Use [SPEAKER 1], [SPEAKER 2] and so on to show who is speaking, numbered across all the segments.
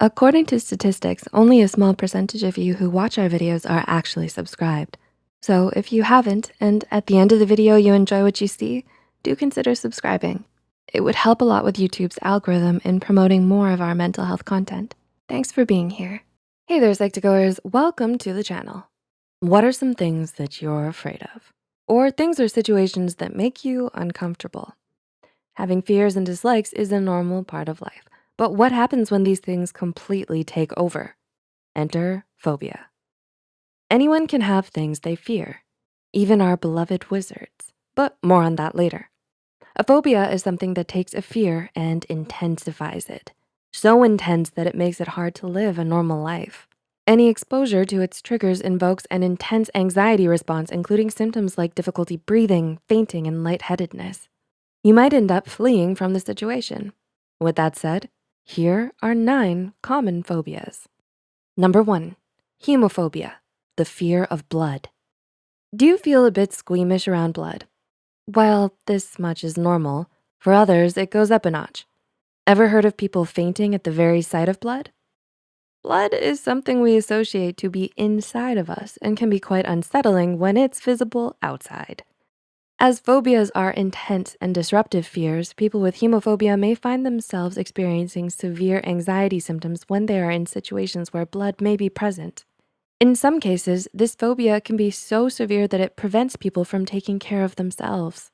[SPEAKER 1] According to statistics, only a small percentage of you who watch our videos are actually subscribed. So if you haven't, and at the end of the video you enjoy what you see, do consider subscribing. It would help a lot with YouTube's algorithm in promoting more of our mental health content. Thanks for being here. Hey there, Psych2Goers, welcome to the channel. What are some things that you're afraid of? Or things or situations that make you uncomfortable? Having fears and dislikes is a normal part of life. But what happens when these things completely take over? Enter phobia. Anyone can have things they fear, even our beloved wizards, but more on that later. A phobia is something that takes a fear and intensifies it. So intense that it makes it hard to live a normal life. Any exposure to its triggers invokes an intense anxiety response, including symptoms like difficulty breathing, fainting, and lightheadedness. You might end up fleeing from the situation. With that said, here are 9 common phobias. Number 1, hemophobia, the fear of blood. Do you feel a bit squeamish around blood? While this much is normal, for others it goes up a notch. Ever heard of people fainting at the very sight of blood? Blood is something we associate to be inside of us and can be quite unsettling when it's visible outside. As phobias are intense and disruptive fears, people with hemophobia may find themselves experiencing severe anxiety symptoms when they are in situations where blood may be present. In some cases, this phobia can be so severe that it prevents people from taking care of themselves.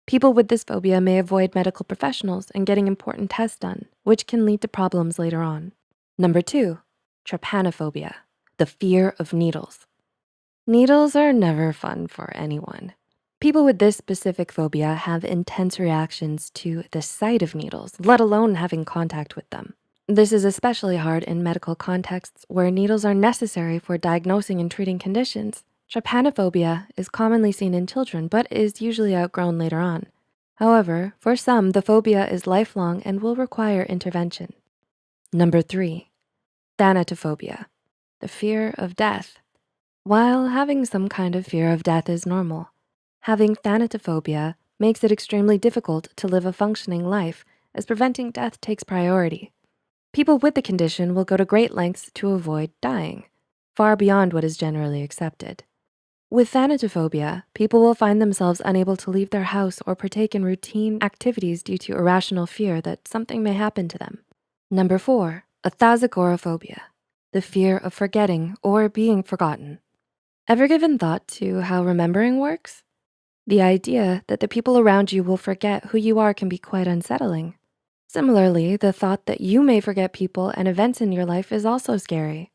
[SPEAKER 1] People with this phobia may avoid medical professionals and getting important tests done, which can lead to problems later on. Number 2, trypanophobia, the fear of needles. Needles are never fun for anyone. People with this specific phobia have intense reactions to the sight of needles, let alone having contact with them. This is especially hard in medical contexts where needles are necessary for diagnosing and treating conditions. Trypanophobia is commonly seen in children, but is usually outgrown later on. However, for some, the phobia is lifelong and will require intervention. Number 3, thanatophobia, the fear of death. While having some kind of fear of death is normal, having thanatophobia makes it extremely difficult to live a functioning life, as preventing death takes priority. People with the condition will go to great lengths to avoid dying, far beyond what is generally accepted. With thanatophobia, people will find themselves unable to leave their house or partake in routine activities due to irrational fear that something may happen to them. Number 4, athazagoraphobia, the fear of forgetting or being forgotten. Ever given thought to how remembering works? The idea that the people around you will forget who you are can be quite unsettling. Similarly, the thought that you may forget people and events in your life is also scary.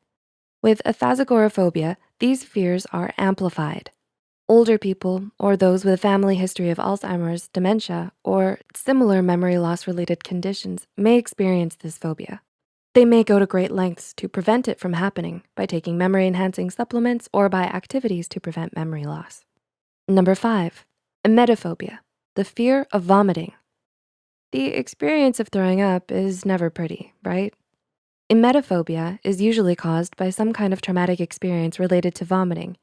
[SPEAKER 1] With athazagoraphobia, these fears are amplified. Older people or those with a family history of Alzheimer's, dementia, or similar memory loss related conditions may experience this phobia. They may go to great lengths to prevent it from happening by taking memory enhancing supplements or by activities to prevent memory loss. Number 5, emetophobia, the fear of vomiting. The experience of throwing up is never pretty, right? Emetophobia is usually caused by some kind of traumatic experience related to vomiting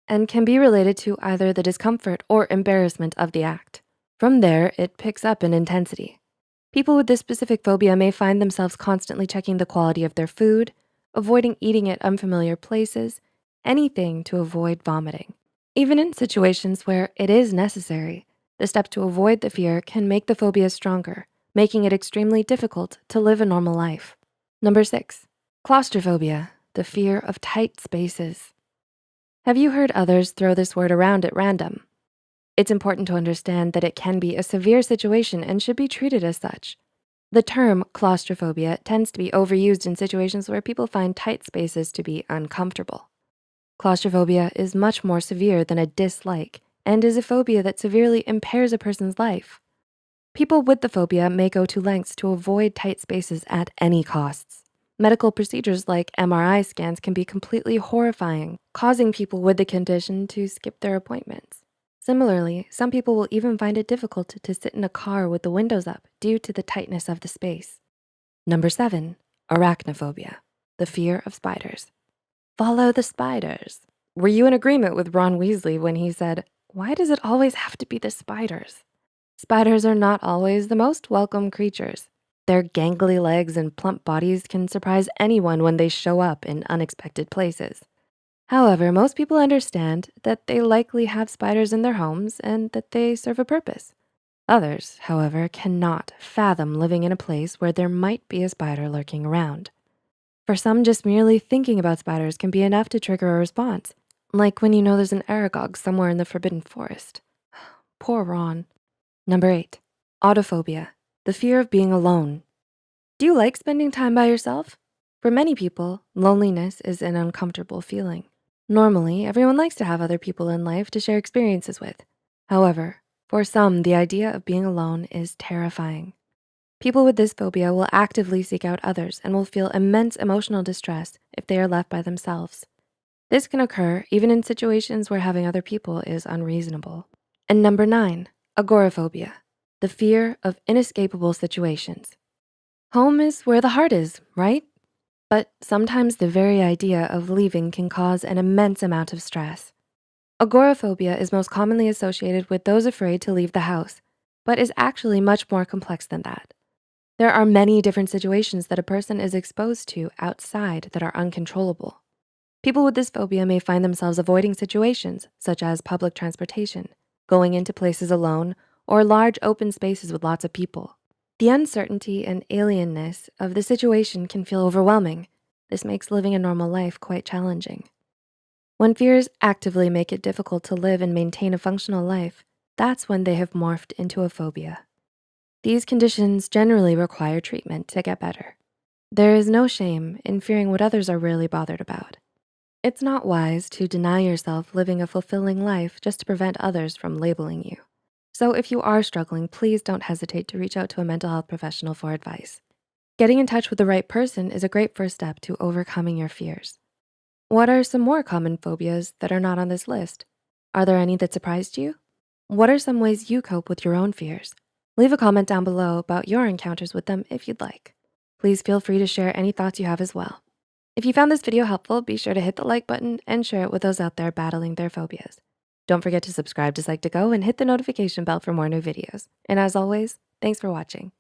[SPEAKER 1] and can be related to either the discomfort or embarrassment of the act. From there, it picks up in intensity. People with this specific phobia may find themselves constantly checking the quality of their food, avoiding eating at unfamiliar places, anything to avoid vomiting. Even in situations where it is necessary, the step to avoid the fear can make the phobia stronger, making it extremely difficult to live a normal life. Number 6, claustrophobia, the fear of tight spaces. Have you heard others throw this word around at random? It's important to understand that it can be a severe situation and should be treated as such. The term claustrophobia tends to be overused in situations where people find tight spaces to be uncomfortable. Claustrophobia is much more severe than a dislike and is a phobia that severely impairs a person's life. People with the phobia may go to lengths to avoid tight spaces at any costs. Medical procedures like MRI scans can be completely horrifying, causing people with the condition to skip their appointments. Similarly, some people will even find it difficult to sit in a car with the windows up due to the tightness of the space. Number 7, arachnophobia, the fear of spiders. Follow the spiders. Were you in agreement with Ron Weasley when he said, "Why does it always have to be the spiders?" Spiders are not always the most welcome creatures. Their gangly legs and plump bodies can surprise anyone when they show up in unexpected places. However, most people understand that they likely have spiders in their homes and that they serve a purpose. Others, however, cannot fathom living in a place where there might be a spider lurking around. For some, just merely thinking about spiders can be enough to trigger a response, like when you know there's an aragog somewhere in the forbidden forest. Poor Ron. Number 8, autophobia, the fear of being alone. Do you like spending time by yourself? For many people, loneliness is an uncomfortable feeling. Normally, everyone likes to have other people in life to share experiences with. However, for some, the idea of being alone is terrifying. People with this phobia will actively seek out others and will feel immense emotional distress if they are left by themselves. This can occur even in situations where having other people is unreasonable. And number 9, agoraphobia, the fear of inescapable situations. Home is where the heart is, right? But sometimes the very idea of leaving can cause an immense amount of stress. Agoraphobia is most commonly associated with those afraid to leave the house, but is actually much more complex than that. There are many different situations that a person is exposed to outside that are uncontrollable. People with this phobia may find themselves avoiding situations such as public transportation, going into places alone, or large open spaces with lots of people. The uncertainty and alienness of the situation can feel overwhelming. This makes living a normal life quite challenging. When fears actively make it difficult to live and maintain a functional life, that's when they have morphed into a phobia. These conditions generally require treatment to get better. There is no shame in fearing what others are really bothered about. It's not wise to deny yourself living a fulfilling life just to prevent others from labeling you. So if you are struggling, please don't hesitate to reach out to a mental health professional for advice. Getting in touch with the right person is a great first step to overcoming your fears. What are some more common phobias that are not on this list? Are there any that surprised you? What are some ways you cope with your own fears? Leave a comment down below about your encounters with them if you'd like. Please feel free to share any thoughts you have as well. If you found this video helpful, be sure to hit the like button and share it with those out there battling their phobias. Don't forget to subscribe to Psych2Go and hit the notification bell for more new videos. And as always, thanks for watching.